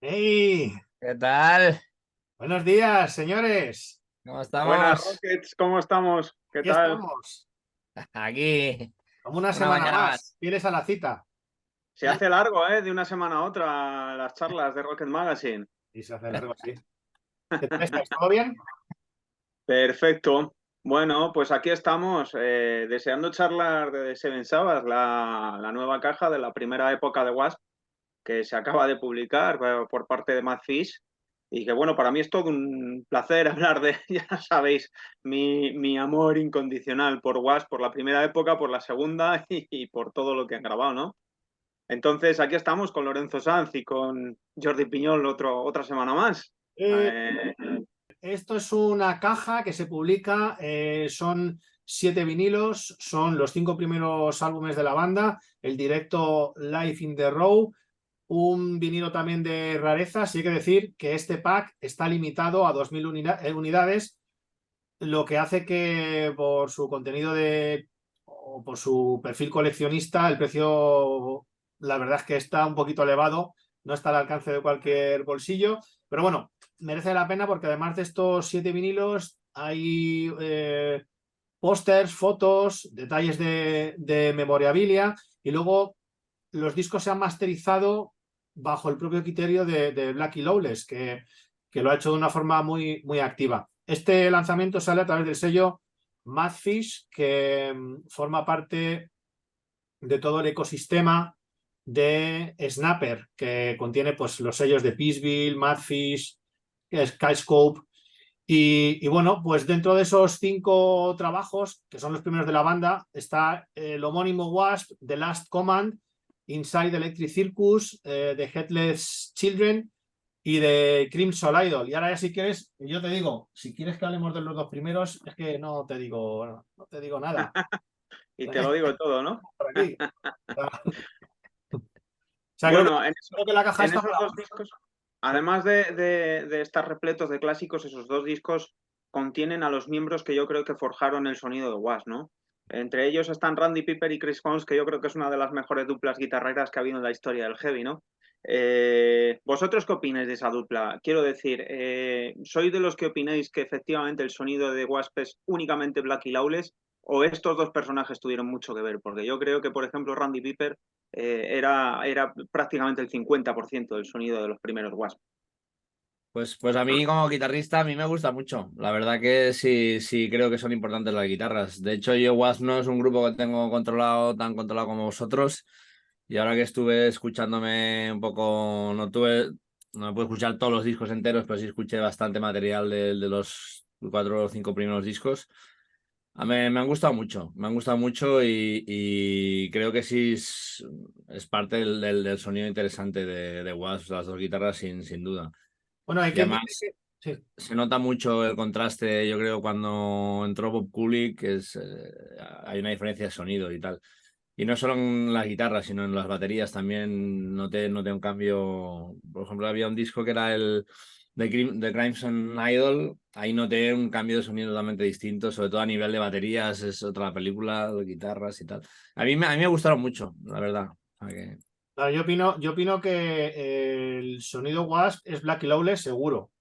¡Hey! ¿Qué tal? Buenos días, señores. ¿Cómo Buenas, estamos? Rockets, ¿cómo estamos? ¿Qué Aquí tal? estamos, Aquí, como una una semana mañana más. más. Vienes a la cita. Se hace largo, ¿eh? De una semana a otra las charlas de Rocket Magazine. Y se hace largo así. ¿Qué tal estáis? ¿Todo bien? Perfecto. Bueno, pues aquí estamos, deseando charlar de Seven Sabbath, la nueva caja de la primera época de Wasp, que se acaba de publicar por parte de Matt Fish. Y que bueno, para mí es todo un placer hablar de, ya sabéis, mi amor incondicional por Wasp, por la primera época, por la segunda y por todo lo que han grabado, ¿no? Entonces, aquí estamos con Lorenzo Sanz y con Jordi Piñol otra semana más. Eh, Eh, Esto es una caja que se publica, son 7 vinilos, son los 5 primeros álbumes de la banda, el directo Live in the Row, un vinilo también de rarezas. Y hay que decir que este pack está limitado a 2000 unidades, lo que hace que por su contenido o por su perfil coleccionista, el precio, la verdad es que está un poquito elevado, no está al alcance de cualquier bolsillo, pero bueno, merece la pena porque además de estos 7 vinilos hay pósters, fotos, detalles de memorabilia, y luego los discos se han masterizado bajo el propio criterio de Blackie Lawless, que lo ha hecho de una forma muy, muy activa. Este lanzamiento sale a través del sello Madfish, que forma parte de todo el ecosistema de Snapper, que contiene pues, los sellos de Peaceville, Madfish, Skyscope. Y bueno, pues dentro de esos 5 trabajos, que son los primeros de la banda, está el homónimo Wasp, The Last Command, Inside Electric Circus, The Headless Children y de Crimson Idol. Y ahora ya si quieres, yo te digo, si quieres que hablemos de los 2 primeros, es que no te digo nada. y te lo digo todo, ¿no? Por aquí. O sea, creo que, Bueno, creo que la caja en está esos para dos discos, además de estar repletos de clásicos, esos dos discos contienen a los miembros que yo creo que forjaron el sonido de Wasp, ¿no? Entre ellos están Randy Piper y Chris Holmes, que yo creo que es una de las mejores duplas guitarreras que ha habido en la historia del heavy, ¿no? ¿Vosotros qué opináis de esa dupla? Quiero decir, ¿sois de los que opináis que efectivamente el sonido de Wasp es únicamente Blackie Lawless o estos dos personajes tuvieron mucho que ver? Porque yo creo que, por ejemplo, Randy Piper era prácticamente el 50% del sonido de los primeros Wasp. Pues a mí como guitarrista a mí me gusta mucho. La verdad que sí, sí creo que son importantes las guitarras. De hecho, yo Wasp no es un grupo que tengo controlado, tan controlado como vosotros. Y ahora que estuve escuchándome un poco, no pude escuchar todos los discos enteros, pero sí escuché bastante material de los 4 o 5 primeros discos. Me han gustado mucho, me han gustado mucho y creo que sí es parte del sonido interesante de Wasp, las dos guitarras sin duda. Bueno, hay Y que entender además que... Sí. se nota mucho el contraste, yo creo, cuando entró Bob Kulick, hay una diferencia de sonido y tal. Y no solo en las guitarras, sino en las baterías también noté un cambio. Por ejemplo, había un disco que era el de Crimson Idol, ahí noté un cambio de sonido totalmente distinto, sobre todo a nivel de baterías, es otra película, de guitarras y tal. A mí me gustaron mucho, la verdad. O sea que- Claro, yo opino que el sonido Wasp es Blackie Lawless seguro,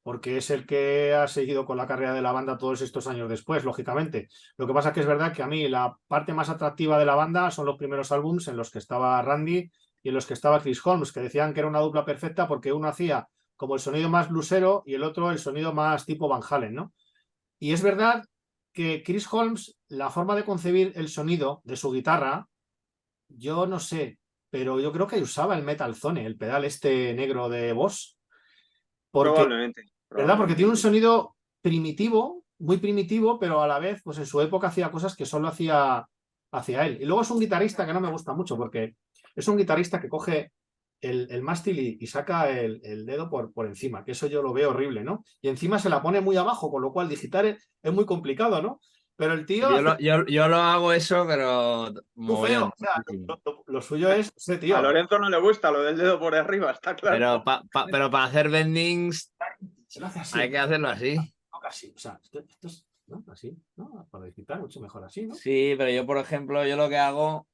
porque es el que ha seguido con la carrera de la banda todos estos años después, lógicamente. Lo que pasa que es verdad que a mí la parte más atractiva de la banda son los primeros álbums en los que estaba Randy y en los que estaba Chris Holmes, que decían que era una dupla perfecta porque uno hacía como el sonido más blusero y el otro el sonido más tipo Van Halen, ¿no? Y es verdad que Chris Holmes, la forma de concebir el sonido de su guitarra, yo no sé, pero yo creo que usaba el Metal Zone, el pedal este negro de Boss, porque, Probablemente, ¿verdad? Porque tiene probablemente. un sonido primitivo, muy primitivo, pero a la vez, pues en su época hacía cosas que solo hacía él. Y luego es un guitarrista que no me gusta mucho, porque es un guitarrista que coge el mástil y saca el dedo por encima, que eso yo lo veo horrible, ¿no? Y encima se la pone muy abajo, con lo cual digitar es muy complicado, ¿no? Pero el tío Yo hace yo lo hago eso, pero muy feo. mogollón. O sea, lo suyo es ese A tío. Lorenzo no le gusta lo del dedo por arriba, está claro. Pero para hacer bendings Se lo hace así, hay que hacerlo así. no casi. O sea, esto es, ¿no? Así, ¿no? Para digitar mucho mejor así, ¿no? Sí, pero yo, por ejemplo, yo lo que hago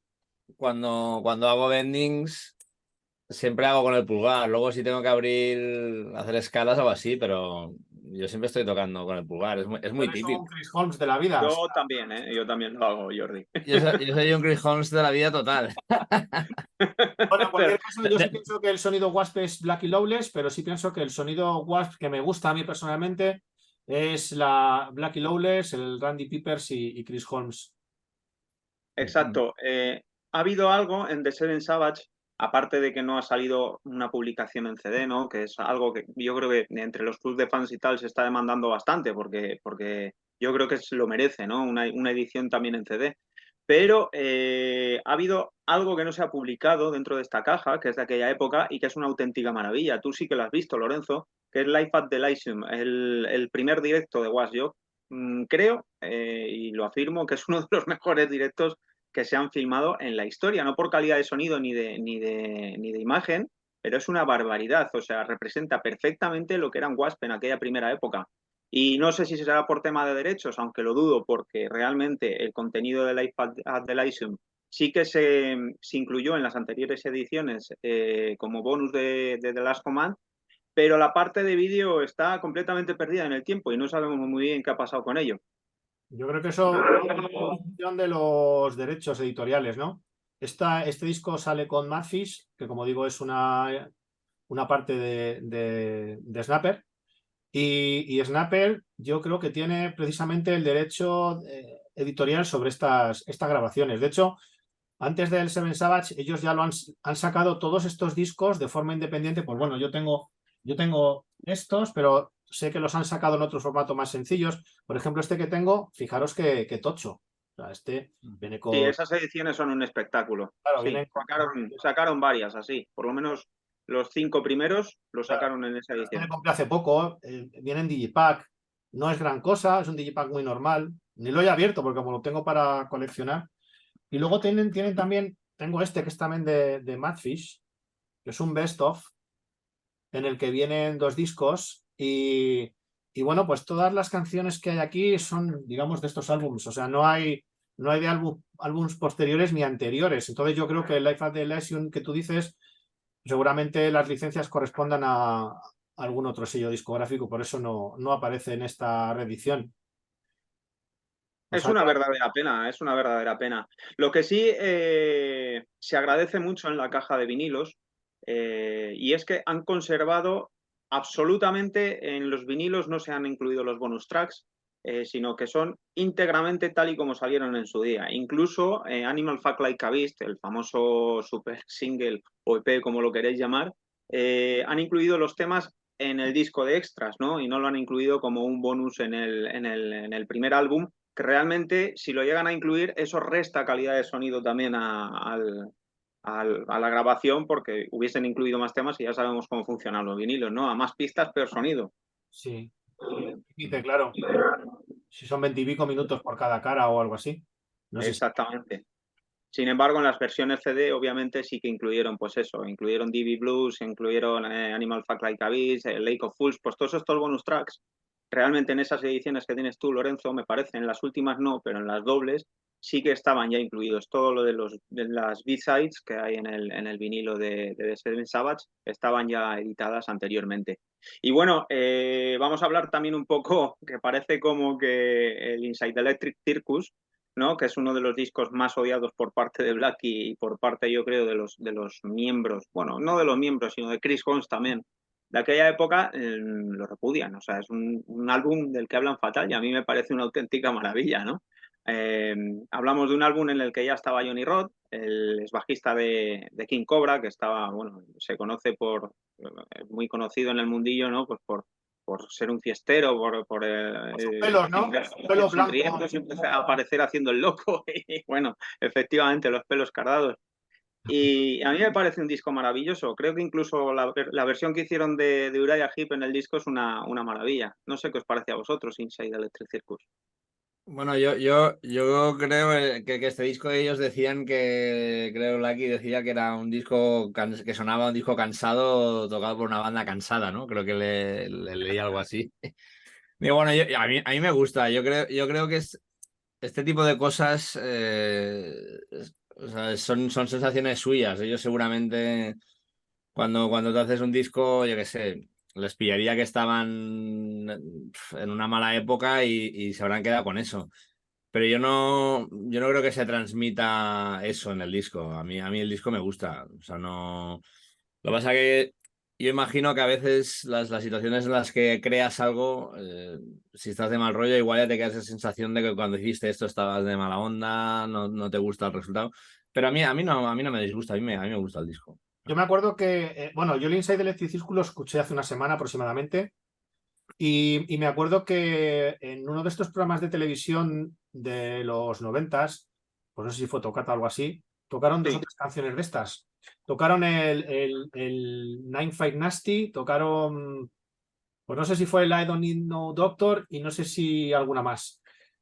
cuando hago bendings, siempre hago con el pulgar. Luego si tengo que hacer escalas o así, pero yo siempre estoy tocando con el pulgar. Es muy Eres un típico. Chris Holmes de la vida. Yo también, ¿eh? Yo también lo hago, Jordi. Yo soy un Chris Holmes de la vida total. Bueno, en Pero, cualquier caso, yo sí pienso que el sonido Wasp es Blackie Lawless, pero sí pienso que el sonido Wasp que me gusta a mí personalmente es la Blackie Lawless, el Randy Peepers y Chris Holmes. exacto. Ha habido algo en The Seven Savage, aparte de que no ha salido una publicación en CD, ¿no? Que es algo que yo creo que entre los clubs de fans y tal se está demandando bastante, porque yo creo que lo merece, ¿no? Una edición también en CD. Pero ha habido algo que no se ha publicado dentro de esta caja, que es de aquella época y que es una auténtica maravilla. Tú sí que lo has visto, Lorenzo, que es Live at the Lyceum, el primer directo de Was. Yo creo, y lo afirmo, que es uno de los mejores directos que se han filmado en la historia, no por calidad de sonido ni de imagen, pero es una barbaridad. O sea, representa perfectamente lo que eran Wasp en aquella primera época. Y no sé si será por tema de derechos, aunque lo dudo, porque realmente el contenido de Live at the Lyceum sí que se incluyó en las anteriores ediciones como bonus de The Last Command, pero la parte de vídeo está completamente perdida en el tiempo y no sabemos muy bien qué ha pasado con ello. Yo creo que eso es función de los derechos editoriales, ¿no? Este disco sale con Madfish, que como digo es una parte de Snapper. Y Snapper yo creo que tiene precisamente el derecho editorial sobre estas grabaciones. De hecho, antes del Seven Savage, ellos ya han sacado todos estos discos de forma independiente. Pues bueno, yo tengo estos, pero sé que los han sacado en otro formato más sencillos. Por ejemplo, este que tengo, fijaros que tocho. O sea, este viene Sí, con. esas ediciones son un espectáculo. Claro, Sí, viene con. sacaron varias así. Por lo menos los 5 primeros los Claro, sacaron en esa este me edición. compré hace poco. Viene en Digipack. No es gran cosa, es un Digipack muy normal. Ni lo he abierto porque como lo tengo para coleccionar. Y luego tienen también, tengo este que es también de Madfish, que es un best of, en el que vienen 2 discos y bueno, pues todas las canciones que hay aquí son, digamos, de estos álbumes, o sea, no hay de álbums posteriores ni anteriores. Entonces yo creo que el Life at the Elysium que tú dices, seguramente las licencias correspondan a algún otro sello discográfico, por eso no aparece en esta reedición. O Es sea, una verdadera pena, es una verdadera pena. Lo que sí se agradece mucho en la caja de vinilos y es que han conservado absolutamente en los vinilos, no se han incluido los bonus tracks, sino que son íntegramente tal y como salieron en su día. Incluso Animal Fuck Like a Beast, el famoso super single o EP, como lo queréis llamar, han incluido los temas en el disco de extras, ¿no? Y no lo han incluido como un bonus en el primer álbum, que realmente si lo llegan a incluir, eso resta calidad de sonido también a la grabación, porque hubiesen incluido más temas y ya sabemos cómo funcionan los vinilos, ¿no? A más pistas, peor sonido. sí, dice, claro, si son 20 y pico minutos por cada cara o algo así. No sé si. Exactamente. Sin embargo, en las versiones CD, obviamente, sí que incluyeron, pues eso, incluyeron DB Blues, incluyeron Animal Fuck Like a Beast, Lake of Fools, pues todos estos bonus tracks, realmente en esas ediciones que tienes tú, Lorenzo, me parece, en las últimas no, pero en las dobles sí que estaban ya incluidos. Todo lo de las B-sides que hay en el vinilo de The Seven Savage estaban ya editadas anteriormente. Y bueno, vamos a hablar también un poco, que parece como que el Inside Electric Circus, ¿no? Que es uno de los discos más odiados por parte de Blackie y por parte, yo creo, de los miembros, bueno, no de los miembros, sino de Chris Holmes también, de aquella época, lo repudian. O sea, es un álbum del que hablan fatal y a mí me parece una auténtica maravilla, ¿no? Hablamos de un álbum en el que ya estaba Johnny Roth, el ex bajista de King Cobra, que estaba, bueno, se conoce muy conocido en el mundillo, ¿no? Pues por ser un fiestero, por Sus pelos, ¿no? Pelo blanco. sonriendo, siempre a aparecer haciendo el loco y bueno, efectivamente los pelos cardados. Y a mí me parece un disco maravilloso. Creo que incluso la versión que hicieron de Uriah Heep en el disco es una maravilla. No sé qué os parece a vosotros, Inside Electric Circus. Bueno, yo creo que este disco ellos decían que, creo Lucky decía que era un disco que sonaba un disco cansado tocado por una banda cansada, ¿no? Creo que le leí algo así. Y bueno, a mí me gusta, yo creo que es este tipo de cosas, o sea, son sensaciones suyas. Ellos seguramente cuando te haces un disco, yo qué sé, les pillaría que estaban en una mala época y se habrán quedado con eso. Pero yo no creo que se transmita eso en el disco. A mí el disco me gusta. O sea, no. Lo que pasa que yo imagino que a veces las situaciones en las que creas algo, si estás de mal rollo, igual ya te queda esa sensación de que cuando hiciste esto estabas de mala onda, no te gusta el resultado. Pero a mí no me disgusta, a mí me gusta el disco. Yo me acuerdo que, bueno, yo el Inside Electric Circle lo escuché hace una semana aproximadamente y me acuerdo que en uno de estos programas de televisión de los 90, pues no sé si fue Tocata o algo así, tocaron dos o Sí. tres canciones de estas. Tocaron el Nine Five Nasty, tocaron, pues no sé si fue el I Don't Need No Doctor y no sé si alguna más.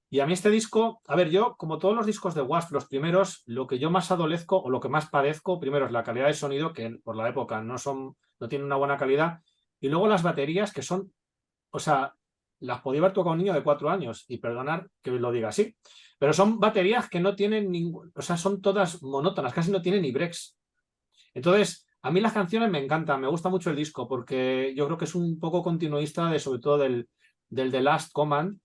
Y a mí este disco, a ver, yo, como todos los discos de Wasp, los primeros, lo que yo más adolezco o lo que más padezco, primero es la calidad de sonido, que por la época no tienen una buena calidad, y luego las baterías, que son, o sea, las podía haber tocado un niño de 4 años, y perdonar que lo diga así, pero son baterías que no tienen ningún, o sea, son todas monótonas, casi no tienen ni breaks. Entonces, a mí las canciones me encantan, me gusta mucho el disco, porque yo creo que es un poco continuista de, sobre todo del The Last Command.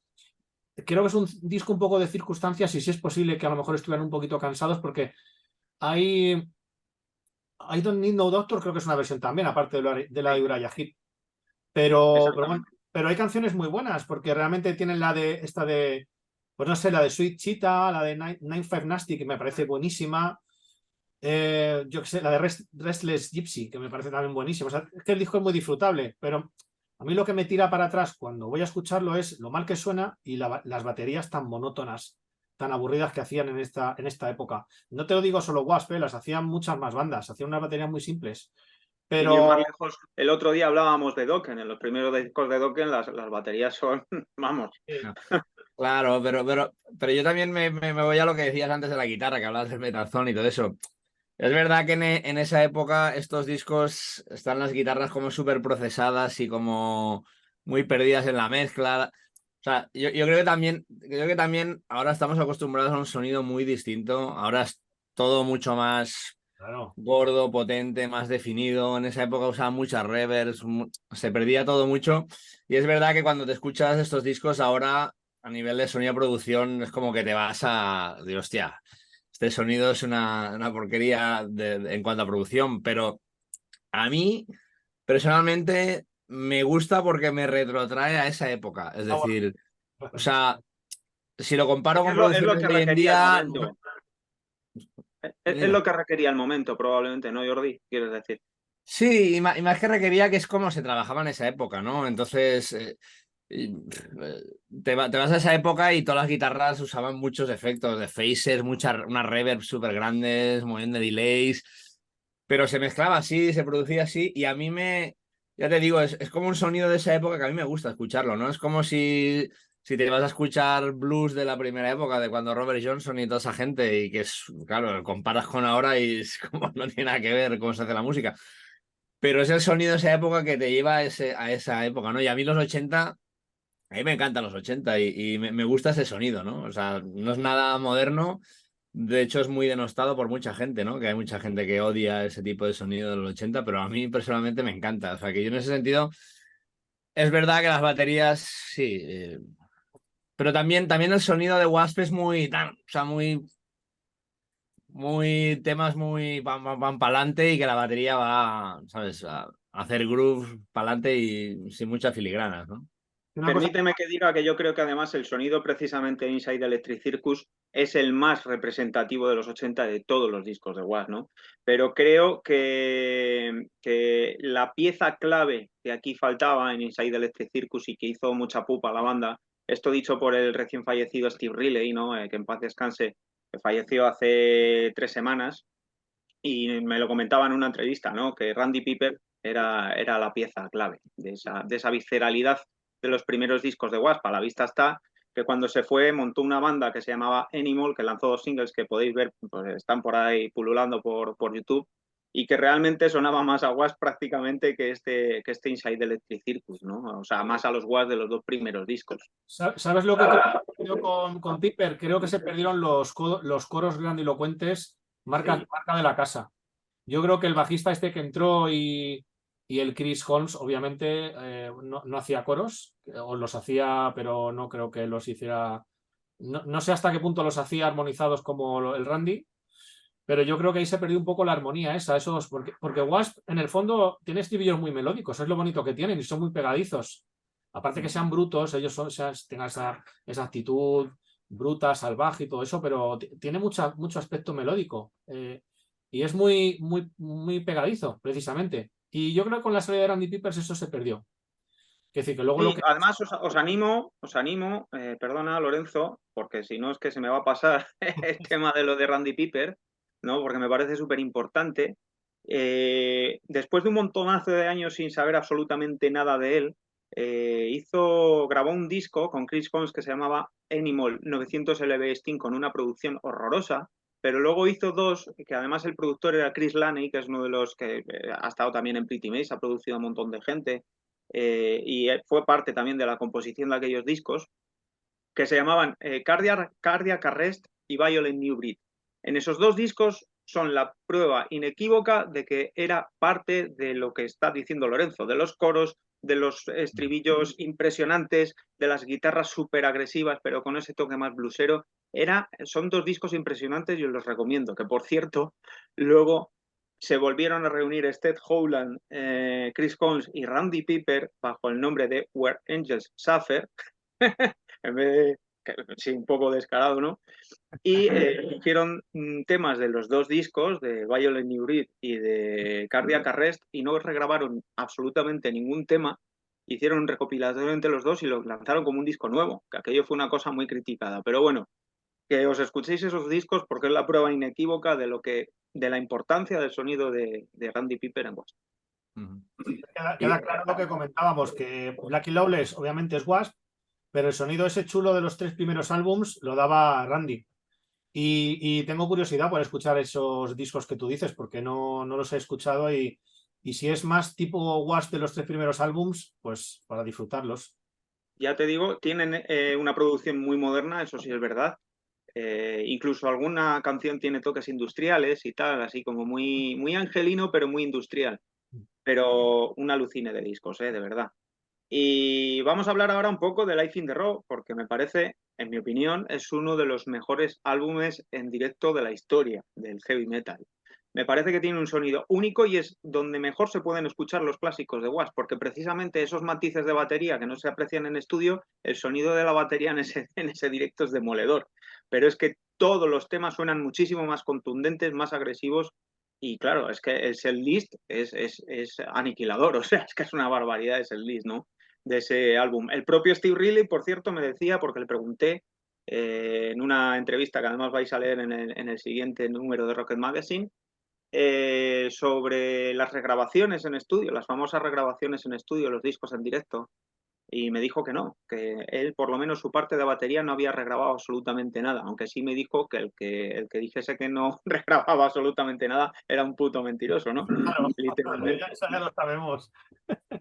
Creo que es un disco un poco de circunstancias y si es posible que a lo mejor estuvieran un poquito cansados porque hay I Don't Need No Doctor, creo que es una versión también, aparte de la de Uriah Heep. Pero, bueno, Exactamente. pero hay canciones muy buenas porque realmente tienen la de esta de, pues no sé, la de Sweet Cheetah, la de Nine Five Nasty, que me parece buenísima. Yo qué sé, la de Restless Gypsy, que me parece también buenísima. O sea, es que el disco es muy disfrutable, pero a mí lo que me tira para atrás cuando voy a escucharlo es lo mal que suena y las baterías tan monótonas, tan aburridas que hacían en esta época. No te lo digo solo Wasp, las hacían muchas más bandas, hacían unas baterías muy simples. Sin ir más Pero lejos, el otro día hablábamos de Dokken. En los primeros discos de Dokken las baterías son, vamos. Claro, pero yo también me voy a lo que decías antes de la guitarra, que hablabas del Metalzone y todo eso. Es verdad que en esa época estos discos están las guitarras como súper procesadas y como muy perdidas en la mezcla. O sea, yo creo que también ahora estamos acostumbrados a un sonido muy distinto. Ahora es todo mucho más claro, gordo, potente, más definido. En esa época usaba muchas reverbs, se perdía todo mucho. Y es verdad que cuando te escuchas estos discos ahora, a nivel de sonido producción, es como que te vas de hostia, este sonido es una porquería en cuanto a producción, pero a mí, personalmente, me gusta porque me retrotrae a esa época. Es ah, decir, o bueno. sea, si lo comparo con Es lo producciones que de hoy en requería el día, momento. Es dime. lo que requería el momento, probablemente, ¿no, Jordi? Quieres decir. Sí, y más que requería que es como se trabajaba en esa época, ¿no? Entonces, te vas a esa época y todas las guitarras usaban muchos efectos de phasers, unas reverbs súper grandes, un montón de delays, pero se mezclaba así, se producía así, y a mí ya te digo, es como un sonido de esa época que a mí me gusta escucharlo, ¿no? Es como si te vas a escuchar blues de la primera época, de cuando Robert Johnson y toda esa gente, y que es, claro, comparas con ahora y es como no tiene nada que ver cómo se hace la música. Pero es el sonido de esa época que te lleva a esa época, ¿no? Y a mí a mí me encantan los 80 y me gusta ese sonido, ¿no? O sea, no es nada moderno, de hecho es muy denostado por mucha gente, ¿no? Que hay mucha gente que odia ese tipo de sonido de los 80, pero a mí personalmente me encanta. O sea, que yo en ese sentido, es verdad que las baterías, sí, pero también el sonido de Wasp es o sea, muy temas muy van para adelante y que la batería va, ¿sabes? A hacer groove para adelante y sin muchas filigranas, ¿no? Una cosa, Permíteme que diga que yo creo que además el sonido precisamente de Inside Electric Circus es el más representativo de los 80 de todos los discos de Wasp, ¿no? Pero creo que la pieza clave que aquí faltaba en Inside Electric Circus y que hizo mucha pupa a la banda, esto dicho por el recién fallecido Steve Riley, ¿no? Que en paz descanse, que falleció hace 3 semanas, y me lo comentaba en una entrevista, ¿no? Que Randy Piper era la pieza clave de esa visceralidad de los primeros discos de Wasp. A la vista está que cuando se fue montó una banda que se llamaba Animal, que lanzó 2 singles que podéis ver, pues están por ahí pululando por YouTube, y que realmente sonaba más a Wasp prácticamente que este Inside Electric Circus, ¿no? O sea, más a los Wasp de los 2 primeros discos. ¿sabes lo que creo yo con Piper? Creo que se perdieron los coros grandilocuentes, marca de la casa. Yo creo que el bajista este que entró y el Chris Holmes, obviamente, no hacía coros, o los hacía, pero no creo que los hiciera. No sé hasta qué punto los hacía armonizados como el Randy, pero yo creo que ahí se perdió un poco la armonía esa, porque Wasp en el fondo tiene estribillos muy melódicos, es lo bonito que tienen y son muy pegadizos. Aparte que sean brutos, ellos tengan esa actitud bruta, salvaje y todo eso, pero tiene mucho aspecto melódico y es muy pegadizo, precisamente. Y yo creo que con la salida de Randy Peepers eso se perdió. Es decir, que luego lo Sí, que... además os animo, perdona Lorenzo, porque si no es que se me va a pasar el tema de lo de Randy Piper, ¿no? Porque me parece súper importante. Después de un montonazo de años sin saber absolutamente nada de él, grabó un disco con Chris Holmes que se llamaba Animal 900 LB Sting con una producción horrorosa, pero luego hizo dos, que además el productor era Chris Laney, que es uno de los que ha estado también en Pretty Maze, ha producido a un montón de gente, y fue parte también de la composición de aquellos discos, que se llamaban Cardiac Arrest y Violent New Breed. En esos dos discos son la prueba inequívoca de que era parte de lo que está diciendo Lorenzo, de los coros, de los estribillos impresionantes, de las guitarras súper agresivas, pero con ese toque más bluesero. Son dos discos impresionantes y os los recomiendo, que por cierto, luego se volvieron a reunir Seth Howland, Chris Holmes y Randy Piper bajo el nombre de Where Angels Suffer, en vez de, sí, un poco descarado, ¿no? Y hicieron temas de los dos discos, de Violent New Breed y de Cardiac Arrest, y no regrabaron absolutamente ningún tema. Hicieron un recopilatorio entre los dos y lo lanzaron como un disco nuevo, que aquello fue una cosa muy criticada. Pero bueno, que os escuchéis esos discos porque es la prueba inequívoca de la importancia del sonido de Randy Piper en Wasp. Queda claro lo que comentábamos, que Blackie Lawless obviamente es Wasp, pero el sonido ese chulo de los 3 primeros álbums lo daba Randy. Y tengo curiosidad por escuchar esos discos que tú dices, porque no los he escuchado y si es más tipo Wasp de los 3 primeros álbums, pues para disfrutarlos. Ya te digo, tienen una producción muy moderna, eso sí es verdad. Incluso alguna canción tiene toques industriales y tal, así como muy angelino, pero muy industrial. Pero un alucine de discos, de verdad. Y vamos a hablar ahora un poco de Life in the Raw, porque me parece, en mi opinión, es uno de los mejores álbumes en directo de la historia del heavy metal. Me parece que tiene un sonido único y es donde mejor se pueden escuchar los clásicos de Wasp, porque precisamente esos matices de batería que no se aprecian en estudio, el sonido de la batería en ese directo es demoledor. Pero es que todos los temas suenan muchísimo más contundentes, más agresivos, y claro, es que el setlist es aniquilador, o sea, es que es una barbaridad ese setlist, ¿no? De ese álbum. El propio Steve Riley, por cierto, me decía, porque le pregunté en una entrevista que además vais a leer en el siguiente número de Rocket Magazine, sobre las regrabaciones en estudio, las famosas regrabaciones en estudio, los discos en directo, y me dijo que no, que él, por lo menos su parte de batería, no había regrabado absolutamente nada, aunque sí me dijo que el que dijese que no regrababa absolutamente nada era un puto mentiroso, ¿no? Claro, Literalmente. eso ya lo sabemos.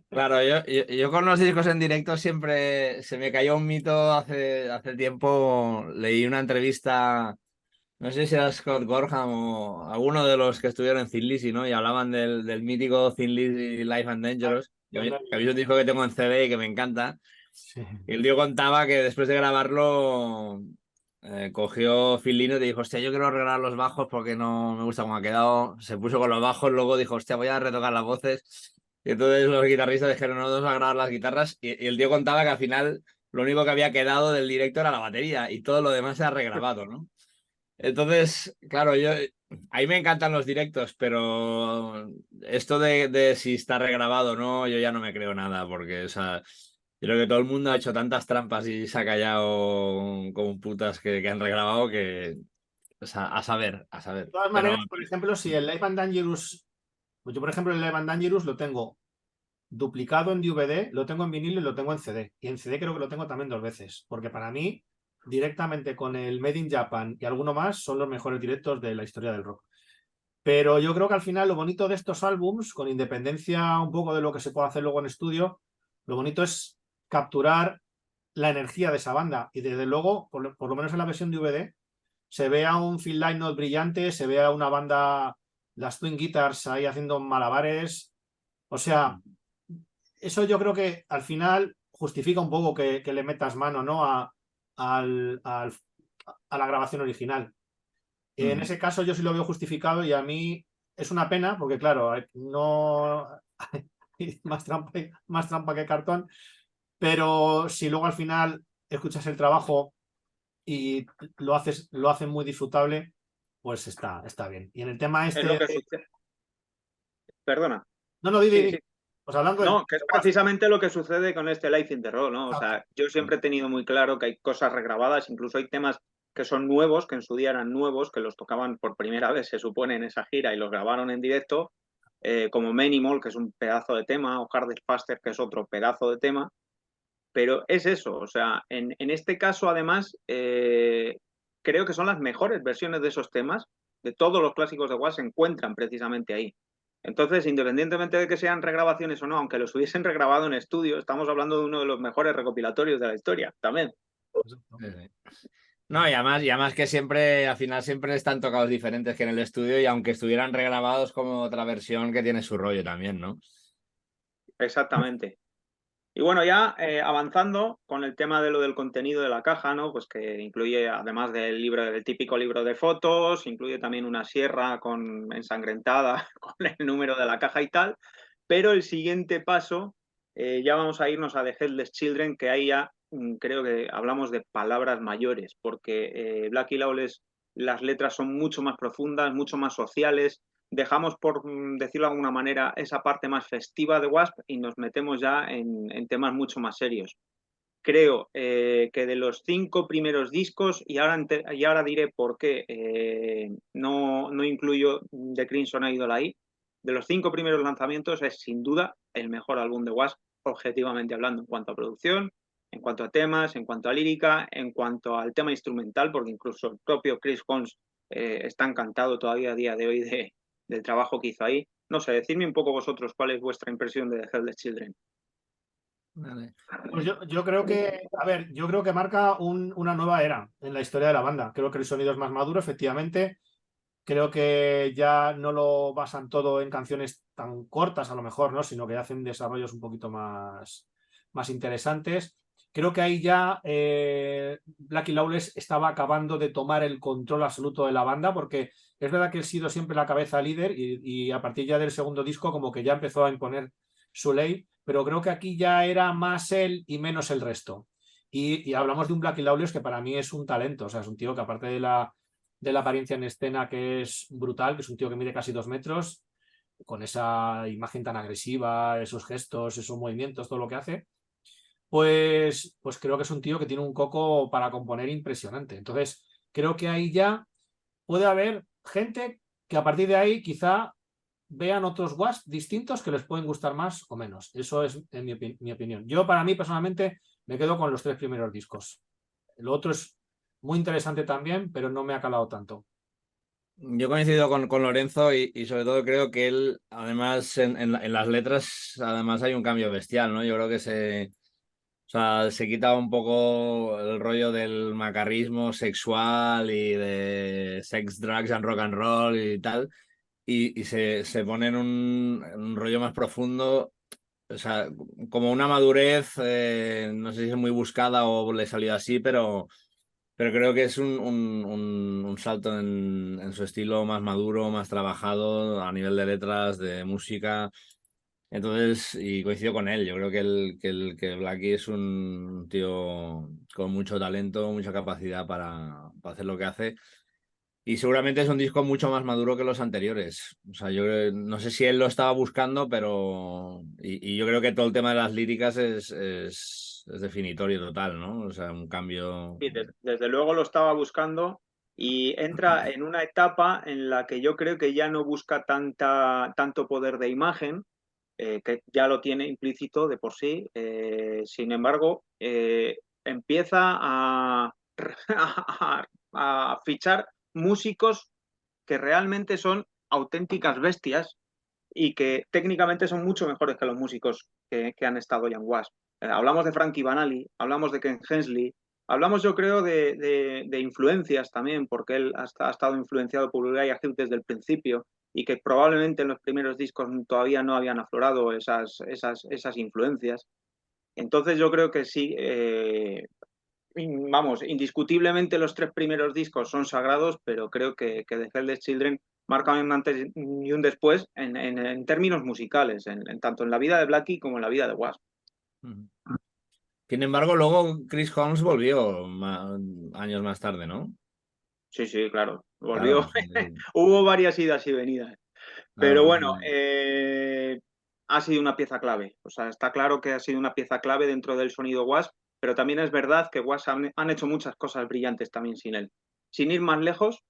Claro, yo con los discos en directo siempre se me cayó un mito hace tiempo. Leí una entrevista, no sé si era Scott Gorham o alguno de los que estuvieron en Thin Lizzy, ¿no? Y hablaban del mítico Thin Lizzy Life and Dangerous, que habéis un disco que tengo en CD y que me encanta. Sí. Y el tío contaba que después de grabarlo cogió Phil Lynott y dijo, hostia, yo quiero regalar los bajos porque no me gusta cómo ha quedado. Se puso con los bajos, luego dijo, hostia, voy a retocar las voces. Y entonces los guitarristas dijeron, no, vamos a grabar las guitarras. Y el tío contaba que al final lo único que había quedado del directo era la batería y todo lo demás era regrabado, ¿no? Entonces, claro, ahí me encantan los directos, pero esto de si está regrabado o no, yo ya no me creo nada, porque, o sea, yo creo que todo el mundo ha hecho tantas trampas y se ha callado como putas que han regrabado que, o sea, a saber, a saber. De todas Pero maneras, por ejemplo, si el Live and Dangerous, pues yo por ejemplo el Live and Dangerous lo tengo duplicado en DVD, lo tengo en vinilo y lo tengo en CD. Y en CD creo que lo tengo también 2 veces, porque para mí, directamente con el Made in Japan y alguno más, son los mejores directos de la historia del rock. Pero yo creo que al final lo bonito de estos álbums, con independencia un poco de lo que se puede hacer luego en estudio, lo bonito es capturar la energía de esa banda. Y desde luego, por lo menos en la versión DVD, se ve a un Phil Lynott brillante, se ve a una banda las twin guitars ahí haciendo malabares. O sea, eso yo creo que al final justifica un poco que le metas mano, ¿no? a la grabación original. En ese caso yo sí lo veo justificado y a mí es una pena porque, claro, no hay más trampa que cartón, pero si luego al final escuchas el trabajo y lo hacen muy disfrutable, pues está bien. Y en el tema Es lo este... que sucede. Perdona. No, no, Sí, sí. pues hablando No, que es del precisamente lo que sucede con este Live in the Raw, ¿no? O sea, yo siempre he tenido muy claro que hay cosas regrabadas, incluso hay temas que son nuevos, que en su día eran nuevos, que los tocaban por primera vez, se supone, en esa gira y los grabaron en directo, como Minimal, que es un pedazo de tema, o Hardest Faster, que es otro pedazo de tema, pero es eso, o sea, en este caso, además, creo que son las mejores versiones de esos temas, de todos los clásicos de Was, se encuentran precisamente ahí. Entonces, independientemente de que sean regrabaciones o no, aunque los hubiesen regrabado en estudio, estamos hablando de uno de los mejores recopilatorios de la historia, también. No, y además que siempre, al final siempre están tocados diferentes que en el estudio y aunque estuvieran regrabados como otra versión que tiene su rollo también, ¿no? Exactamente. Y bueno, ya avanzando con el tema de lo del contenido de la caja, ¿no? Pues que incluye, además del libro, del típico libro de fotos, incluye también una sierra ensangrentada con el número de la caja y tal. Pero el siguiente paso, ya vamos a irnos a The Headless Children, que ahí ya creo que hablamos de palabras mayores, porque Blackie Lawless, las letras son mucho más profundas, mucho más sociales. Dejamos, por decirlo de alguna manera, esa parte más festiva de Wasp y nos metemos ya en temas mucho más serios. Creo que de los 5 primeros discos, y ahora diré por qué no incluyo The Crimson Idol ahí, de los 5 primeros lanzamientos es sin duda el mejor álbum de Wasp, objetivamente hablando, en cuanto a producción, en cuanto a temas, en cuanto a lírica, en cuanto al tema instrumental, porque incluso el propio Chris Holmes está encantado todavía a día de hoy del trabajo que hizo ahí. No sé, decidme un poco vosotros cuál es vuestra impresión de The Helpless Children. Vale. Pues yo creo que, a ver, yo creo que marca una nueva era en la historia de la banda. Creo que el sonido es más maduro, efectivamente. Creo que ya no lo basan todo en canciones tan cortas, a lo mejor, ¿no? Sino que hacen desarrollos un poquito más interesantes. Creo que ahí ya Blackie Lawless estaba acabando de tomar el control absoluto de la banda, porque es verdad que ha sido siempre la cabeza líder y a partir ya del segundo disco como que ya empezó a imponer su ley, pero creo que aquí ya era más él y menos el resto. Y hablamos de un Blackie Lawless que para mí es un talento, o sea, es un tío que aparte de la apariencia en escena que es brutal, que es un tío que mide casi 2 metros, con esa imagen tan agresiva, esos gestos, esos movimientos, todo lo que hace, pues creo que es un tío que tiene un coco para componer impresionante. Entonces, creo que ahí ya puede haber gente que a partir de ahí quizá vean otros Wasp distintos que les pueden gustar más o menos. Eso es en mi opinión. Yo, para mí, personalmente, me quedo con los 3 primeros discos. Lo otro es muy interesante también, pero no me ha calado tanto. Yo coincido con Lorenzo y sobre todo creo que él, además, en las letras, además hay un cambio bestial, ¿no? Yo creo que o sea, se quita un poco el rollo del macarrismo sexual y de sex, drugs and roll y tal, y se pone en un rollo más profundo, o sea, como una madurez, no sé si es muy buscada o le salió así, pero creo que es un salto en su estilo más maduro, más trabajado a nivel de letras, de música. Entonces, y coincido con él, yo creo que Blackie es un tío con mucho talento, mucha capacidad para hacer lo que hace. Y seguramente es un disco mucho más maduro que los anteriores. O sea, no sé si él lo estaba buscando, pero... Y yo creo que todo el tema de las líricas es definitorio total, ¿no? O sea, un cambio... Sí, desde luego lo estaba buscando y entra en una etapa en la que yo creo que ya no busca tanto poder de imagen, que ya lo tiene implícito de por sí. Sin embargo, empieza a fichar músicos que realmente son auténticas bestias y que técnicamente son mucho mejores que los músicos que han estado ya en Wasp. Hablamos de Frankie Banali, hablamos de Ken Hensley, Hablamos, yo creo, de influencias también, porque él ha estado influenciado por Uriah Heep desde el principio y que probablemente en los primeros discos todavía no habían aflorado esas influencias. Entonces yo creo que sí, vamos, indiscutiblemente los 3 primeros discos son sagrados, pero creo que The Helpless Children marcan un antes y un después en términos musicales, tanto en la vida de Blackie como en la vida de Wasp. Sin embargo, luego Chris Holmes volvió años más tarde, ¿no? Sí, sí, claro, volvió. Claro, sí, Hubo varias idas y venidas. Pero claro, bueno, ha sido una pieza clave. O sea, está claro que ha sido una pieza clave dentro del sonido Wasp, pero también es verdad que Wasp han hecho muchas cosas brillantes también sin él. Sin ir más lejos,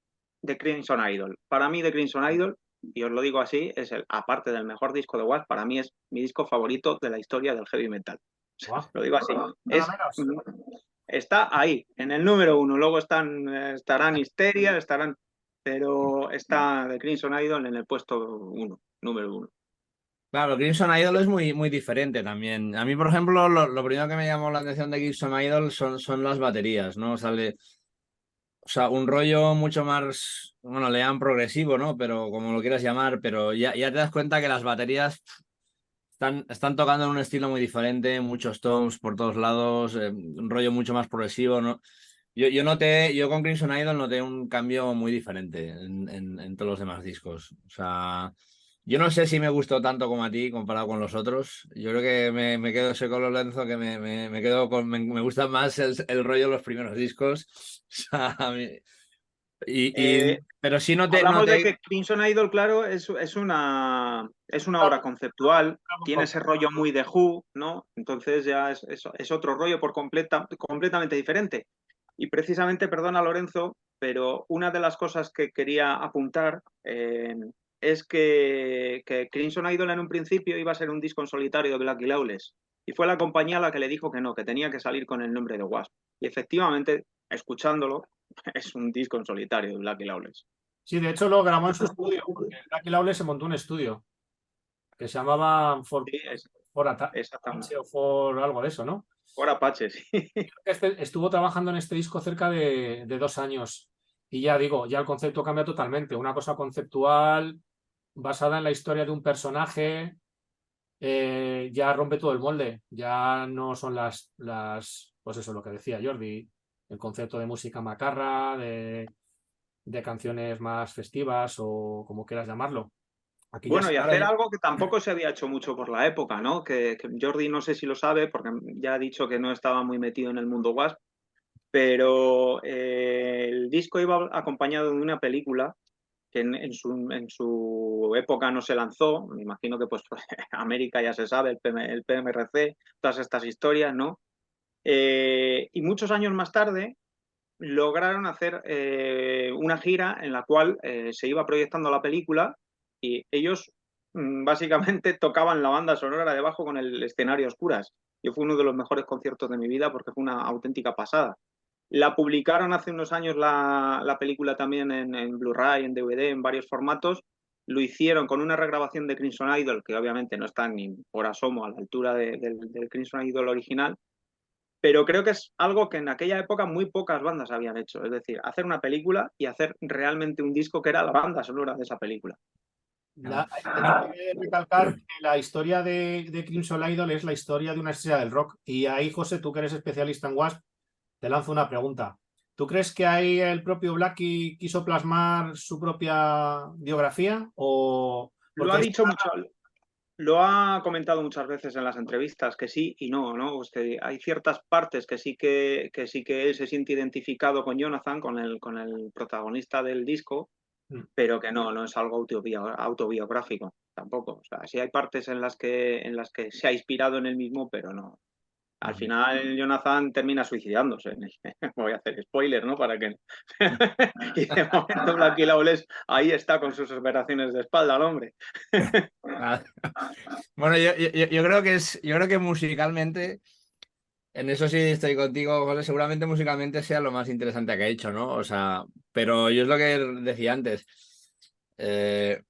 The Crimson Idol. Para mí, The Crimson Idol, y os lo digo así, es aparte del mejor disco de Wasp, para mí es mi disco favorito de la historia del heavy metal. Guau, Lo digo así. nada menos. Está ahí, en el número 1. Luego estarán Hysteria, pero está The Crimson Idol en el puesto 1, número 1. Claro, Crimson Idol es muy, muy diferente también. A mí, por ejemplo, lo primero que me llamó la atención de Crimson Idol son las baterías, ¿no? O sea, un rollo mucho más, bueno, le llaman progresivo, ¿no? Pero como lo quieras llamar, pero ya te das cuenta que las baterías están tocando en un estilo muy diferente, muchos toms por todos lados, un rollo mucho más progresivo, ¿no? Yo con Crimson Idol noté un cambio muy diferente en todos los demás discos. O sea, yo no sé si me gustó tanto como a ti comparado con los otros. Yo creo que me quedo con Lorenzo, que me quedo me gusta más el rollo de los primeros discos. O sea, pero sí Hablamos de noté. que Crimson Idol, claro, es una obra conceptual, tiene ese rollo muy de Who, ¿no? Entonces ya es otro rollo completamente diferente. Y precisamente, perdona Lorenzo, pero una de las cosas que quería apuntar es que Crimson Idol en un principio iba a ser un disco en solitario de Blackie Lawless. Y fue la compañía la que le dijo que no, que tenía que salir con el nombre de Wasp. Y efectivamente, escuchándolo, es un disco en solitario de Blackie Lawless. Sí, de hecho lo grabó en su estudio, porque Blackie Lawless se montó un estudio que se llamaba Sí, For Apache exactamente. o For algo de eso, ¿no? Por Apache, sí. Estuvo trabajando en este disco cerca de 2 años. Y ya digo, ya el concepto cambia totalmente. Una cosa conceptual basada en la historia de un personaje, ya rompe todo el molde. Ya no son pues eso, lo que decía Jordi, el concepto de música macarra, de canciones más festivas o como quieras llamarlo. Aquí ya Bueno, se y para hacer algo que tampoco se había hecho mucho por la época, ¿no? Que Jordi no sé si lo sabe, porque ya ha dicho que no estaba muy metido en el mundo Wasp, pero el disco iba acompañado de una película que en su época no se lanzó, me imagino que pues América ya se sabe, el PMRC, todas estas historias, ¿no? Y muchos años más tarde lograron hacer una gira en la cual se iba proyectando la película y ellos básicamente tocaban la banda sonora debajo con el escenario a oscuras. Yo fue uno de los mejores conciertos de mi vida porque fue una auténtica pasada. La publicaron hace unos años la película también en Blu-ray, en DVD, en varios formatos. Lo hicieron con una regrabación de Crimson Idol, que obviamente no está ni por asomo a la altura del Crimson Idol original, pero creo que es algo que en aquella época muy pocas bandas habían hecho, es decir, hacer una película y hacer realmente un disco que era la banda sonora de esa película. Tenéis que recalcar que la historia de Crimson Idol es la historia de una estrella del rock. Y ahí, José, tú que eres especialista en Wasp, te lanzo una pregunta. ¿Tú crees que ahí el propio Blackie quiso plasmar su propia biografía? O Lo ha dicho mucho, lo ha comentado muchas veces en las entrevistas, que sí y no, ¿no? Pues que hay ciertas partes que sí que él se siente identificado con Jonathan, con el protagonista del disco, pero que no es algo autobiográfico tampoco. O sea, sí hay partes en las que se ha inspirado en él mismo, pero no. Al final Jonathan termina suicidándose. Voy a hacer spoiler, ¿no? Para que y de momento Blackie Lawless ahí está con sus operaciones de espalda, el hombre. Bueno, yo creo que musicalmente, en eso sí estoy contigo, José, seguramente musicalmente sea lo más interesante que ha hecho, ¿no? O sea, pero yo es lo que decía antes. eh,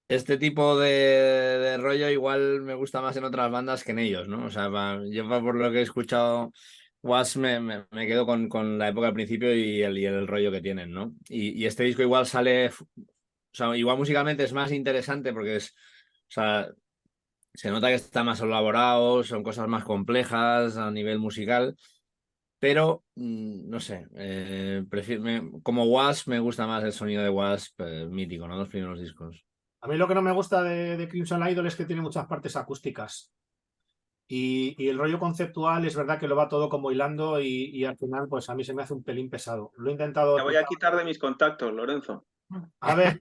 este tipo de rollo igual me gusta más en otras bandas que en ellos, ¿no? O sea, yo por lo que he escuchado Was me quedo con la época al principio y el rollo que tienen, ¿no? Y este disco igual sale, o sea, igual musicalmente es más interesante porque es, o sea, se nota que está más elaborado, son cosas más complejas a nivel musical, pero no sé, como Was me gusta más el sonido de Was mítico, ¿no? Los primeros discos. A mí lo que no me gusta de Crimson Idol es que tiene muchas partes acústicas. Y el rollo conceptual es verdad que lo va todo como hilando y al final pues a mí se me hace un pelín pesado. Lo he intentado Te voy a escuchar. quitar de mis contactos, Lorenzo. A ver,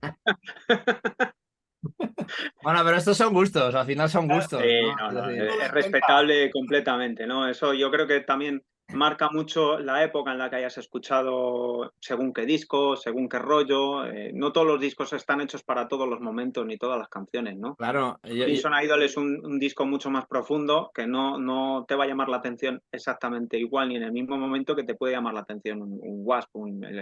Bueno, pero estos son gustos, al final son gustos, Sí, ¿no? no, Es no, decir, todo es en cuenta. respetable completamente, ¿no? Eso yo creo que también marca mucho la época en la que hayas escuchado según qué disco, según qué rollo. No todos los discos están hechos para todos los momentos ni todas las canciones, ¿no? claro, Crimson Idol es un disco mucho más profundo que no te va a llamar la atención exactamente igual ni en el mismo momento que te puede llamar la atención un Wasp,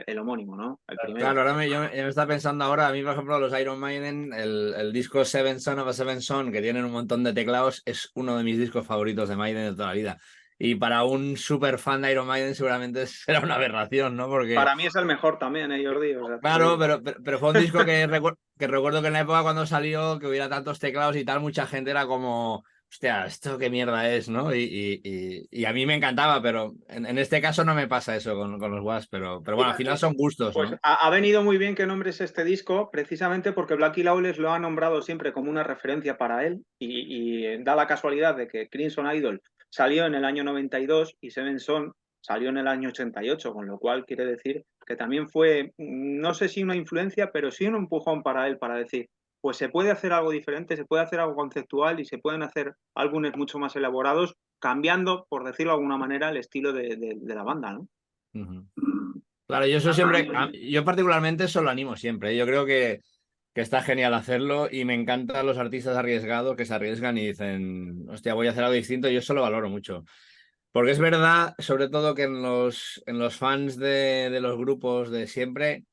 el homónimo, ¿no? El primero. claro, ahora yo me está pensando ahora, a mí, por ejemplo, los Iron Maiden, el disco Seven Son of a Seven Son, que tienen un montón de teclados, es uno de mis discos favoritos de Maiden de toda la vida. Y para un súper fan de Iron Maiden seguramente será una aberración, ¿no? Porque, Para mí es el mejor también, Jordi, o sea, te lo claro, digo. pero fue un disco que recuerdo que en la época cuando salió, que hubiera tantos teclados y tal, mucha gente era como, hostia, ¿esto qué mierda es, no? Y a mí me encantaba, pero en este caso no me pasa eso con los Wasp, pero bueno, al final son gustos, Pues ¿no? ha venido muy bien que nombres este disco, precisamente porque Blackie Lawless lo ha nombrado siempre como una referencia para él y da la casualidad de que Crimson Idol salió en el año 92 y Seven Son salió en el año 88, con lo cual quiere decir que también fue, no sé si una influencia, pero sí un empujón para él para decir, pues se puede hacer algo diferente, se puede hacer algo conceptual y se pueden hacer álbumes mucho más elaborados, cambiando, por decirlo de alguna manera, el estilo de la banda, ¿no? Ujú. Claro, yo eso siempre, yo particularmente eso lo animo siempre. Yo creo que está genial hacerlo y me encantan los artistas arriesgados que se arriesgan y dicen, hostia, voy a hacer algo distinto. Yo eso lo valoro mucho. Porque es verdad, sobre todo que en los fans de los grupos de siempre,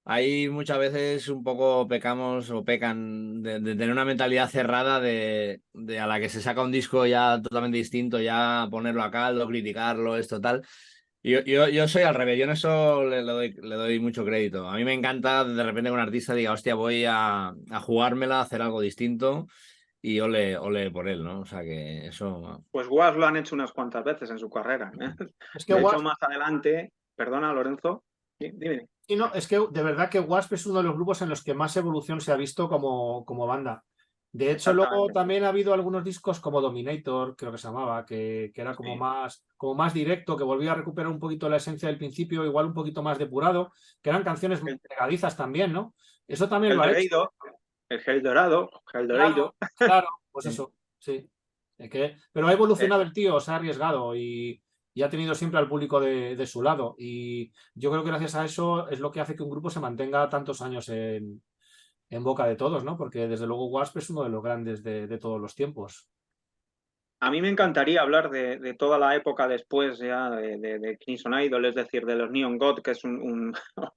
ahí muchas veces un poco pecamos o pecan de tener una mentalidad cerrada de a la que se saca un disco ya totalmente distinto, ya ponerlo a caldo, criticarlo, esto tal. Yo soy al revés, yo en eso le doy mucho crédito. A mí me encanta de repente que un artista diga, hostia, voy a jugármela, a hacer algo distinto y ole por él, ¿no? O sea que eso. Pues Was lo han hecho unas cuantas veces en su carrera, ¿eh? Es que De hecho, Wasp, más adelante, perdona, Lorenzo, dime. y no, es que de verdad que Wasp es uno de los grupos en los que más evolución se ha visto como banda. De hecho, luego Exactamente. también ha habido algunos discos como Dominator, creo que se llamaba, que era Sí. como más directo, que volvía a recuperar un poquito la esencia del principio, igual un poquito más depurado, que eran canciones El, pegadizas también, ¿no? Eso también el lo ha hecho. Doreiro, el Gel Dorado, Gel Claro, Doreiro. claro, pues eso, sí. Pero ha evolucionado el tío, se ha arriesgado y ha tenido siempre al público de su lado. Y yo creo que gracias a eso es lo que hace que un grupo se mantenga tantos años en boca de todos, ¿no? Porque desde luego Wasp es uno de los grandes de todos los tiempos. A mí me encantaría hablar de toda la época después ya de Crimson Idol, es decir, de los Neon God, que es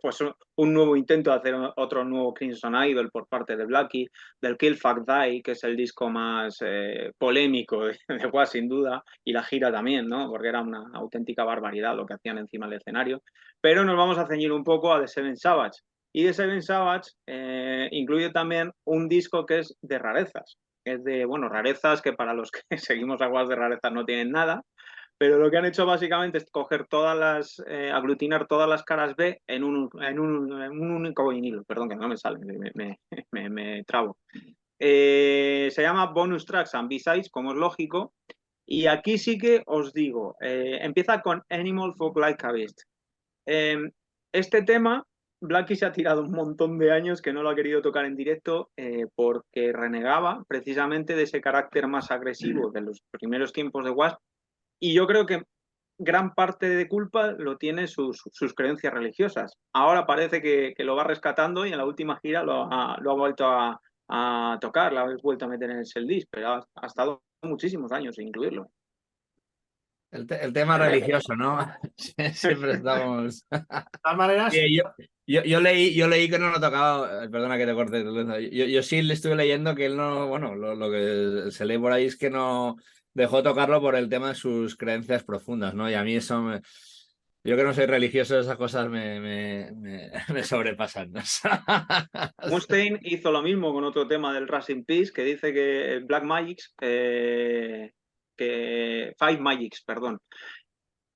pues un nuevo intento de hacer otro nuevo Crimson Idol por parte de Blackie, del Kill Fuck Die, que es el disco más polémico de Was, sin duda, y la gira también, ¿no? Porque era una auténtica barbaridad lo que hacían encima del escenario. Pero nos vamos a ceñir un poco a The Seven Savage. Y The Seven Savage incluye también un disco que es de rarezas, es de, bueno, rarezas que para los que seguimos aguas de rarezas no tienen nada, pero lo que han hecho básicamente es coger aglutinar todas las caras B en un único vinilo. Perdón, que no me sale, me trabo. Se llama Bonus Tracks and B-Sides, como es lógico, y aquí sí que os digo, empieza con Animal Folk Like a Beast. Este tema, Blackie se ha tirado un montón de años que no lo ha querido tocar en directo porque renegaba precisamente de ese carácter más agresivo de los primeros tiempos de Wasp. Y yo creo que gran parte de culpa lo tiene sus creencias religiosas. Ahora parece que lo va rescatando y en la última gira lo ha vuelto a tocar, lo ha vuelto a meter en el setlist, pero ha estado muchísimos años sin incluirlo. El tema religioso, ¿no? Siempre estamos. De todas maneras, Sí, yo leí que no lo tocaba, perdona que te corte, yo sí le estuve leyendo que él no, bueno, lo que se lee por ahí es que no dejó tocarlo por el tema de sus creencias profundas, ¿no? Y a mí eso yo que no soy religioso, esas cosas me sobrepasan. Mustaine hizo lo mismo con otro tema del Racing Peace, que dice que Black Magics, que Five Magics, perdón.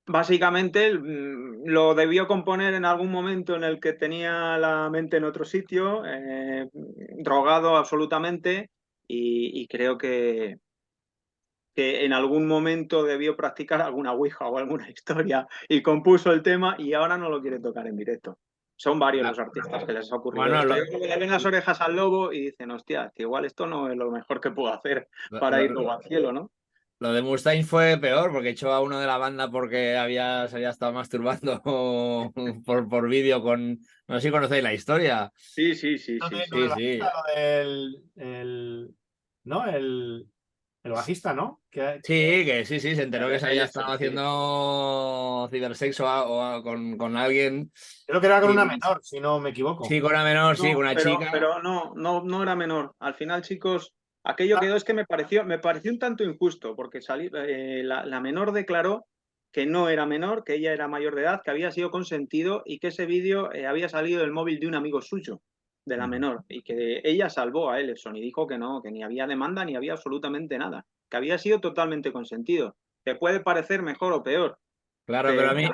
Básicamente lo debió componer en algún momento en el que tenía la mente en otro sitio, drogado absolutamente, y creo que en algún momento debió practicar alguna ouija o alguna historia y compuso el tema y ahora no lo quiere tocar en directo. Son varios los artistas que les ha ocurrido Bueno, esto. Yo creo que le ven las orejas al lobo y dicen, hostia, que igual esto no es lo mejor que puedo hacer para ir luego al cielo, ¿no? Lo de Mustaine fue peor porque echó a uno de la banda porque se había estado masturbando por vídeo con... No sé si conocéis la historia. Sí. Lo del Sí, sí. bajista, lo del, ¿no? El bajista, ¿no? Sí, sí, se enteró que se había estado Sí. haciendo cibersexo con alguien. Creo que era con Y, una menor, si no me equivoco. sí, con una menor, sí, con una chica. Pero no era menor. Al final, chicos, aquello quedó es que me pareció un tanto injusto, porque la menor declaró que no era menor, que ella era mayor de edad, que había sido consentido y que ese vídeo había salido del móvil de un amigo suyo, de la menor, y que ella salvó a Ellefson y dijo que no, que ni había demanda ni había absolutamente nada, que había sido totalmente consentido. Te puede parecer mejor o peor, Claro, pero a mí...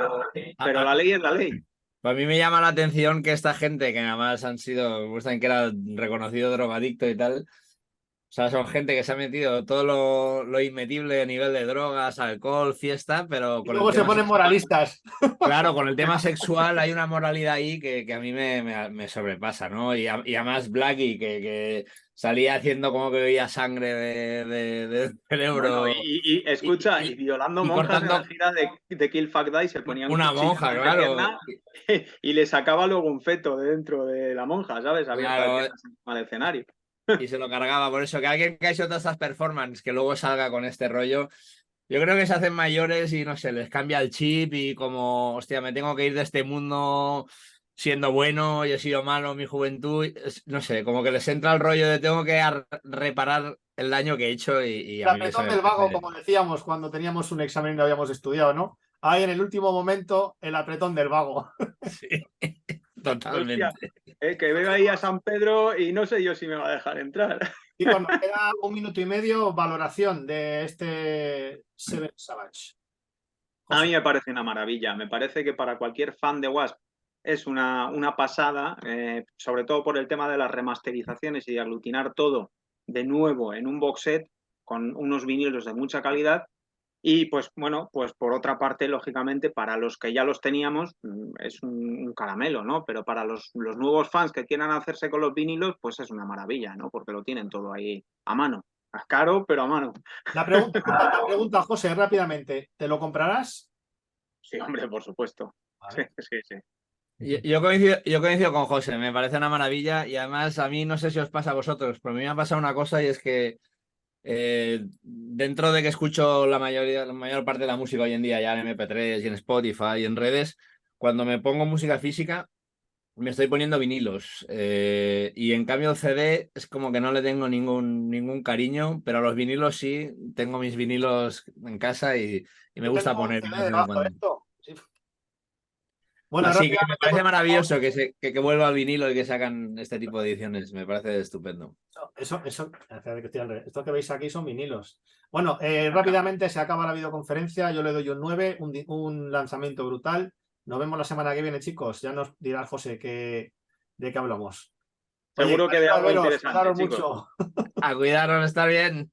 pero la ley es la ley. A mí me llama la atención que esta gente, que además han sido, Mustaine que era reconocido drogadicto y tal, o sea, son gente que se ha metido todo lo inmetible a nivel de drogas, alcohol, fiesta, pero Y con el luego se tema ponen sexual, moralistas. claro, con el tema sexual hay una moralidad ahí que a mí me sobrepasa, ¿no? Y además Blackie, que salía haciendo como que veía sangre del Bueno, cerebro y escucha, y violando y monjas en la cortando gira de Kill Fuck Die, se ponía un una cuchillo monja, en la claro. pierna y le sacaba luego un feto de dentro de la monja, ¿sabes? Abierta de Claro, piernas encima del escenario. y se lo cargaba. Por eso, que alguien que ha hecho todas estas performances que luego salga con este rollo, yo creo que se hacen mayores y no sé, les cambia el chip y como, hostia, me tengo que ir de este mundo siendo bueno y he sido malo en mi juventud. No sé, como que les entra el rollo de tengo que reparar el daño que he hecho y El a mí eso apretón me del vago, parece. como decíamos cuando teníamos un examen y no habíamos estudiado, ¿no? Ahí en el último momento, el apretón del vago. Sí, Hostia, totalmente. que veo ahí a San Pedro y no sé yo si me va a dejar entrar. Chicos, nos queda 1 minuto y medio. Valoración de este Seven Savage. A mí José. me parece una maravilla. Me parece que para cualquier fan de Wasp es una pasada, sobre todo por el tema de las remasterizaciones y de aglutinar todo de nuevo en un box set con unos vinilos de mucha calidad. Y pues bueno, pues por otra parte, lógicamente, para los que ya los teníamos, es un caramelo, ¿no? Pero para los nuevos fans que quieran hacerse con los vinilos, pues es una maravilla, ¿no? Porque lo tienen todo ahí a mano. Es caro, pero a mano. La pregunta, José, rápidamente. ¿Te lo comprarás? Sí, hombre, por supuesto. Vale. Sí. Yo coincido con José, me parece una maravilla y además a mí no sé si os pasa a vosotros, pero a mí me ha pasado una cosa y es que dentro de que escucho la mayor parte de la música hoy en día ya en MP3 y en Spotify y en redes, cuando me pongo música física me estoy poniendo vinilos y en cambio el CD es como que no le tengo ningún cariño, pero a los vinilos sí, tengo mis vinilos en casa y me Yo gusta tengo un ponerlos CD de vez en debajo de cuando. esto. Sí. Bueno, Así que me rápidamente, parece porque maravilloso que vuelva al vinilo y que sacan este tipo de ediciones. Me parece estupendo. esto que veis aquí son vinilos. Bueno, rápidamente se acaba la videoconferencia. Yo le doy un 9, un lanzamiento brutal. Nos vemos la semana que viene, chicos. Ya nos dirá José de qué hablamos. Oye, Seguro que de algo veros, interesante, cuidaros chicos. mucho. A cuidaros, estar bien.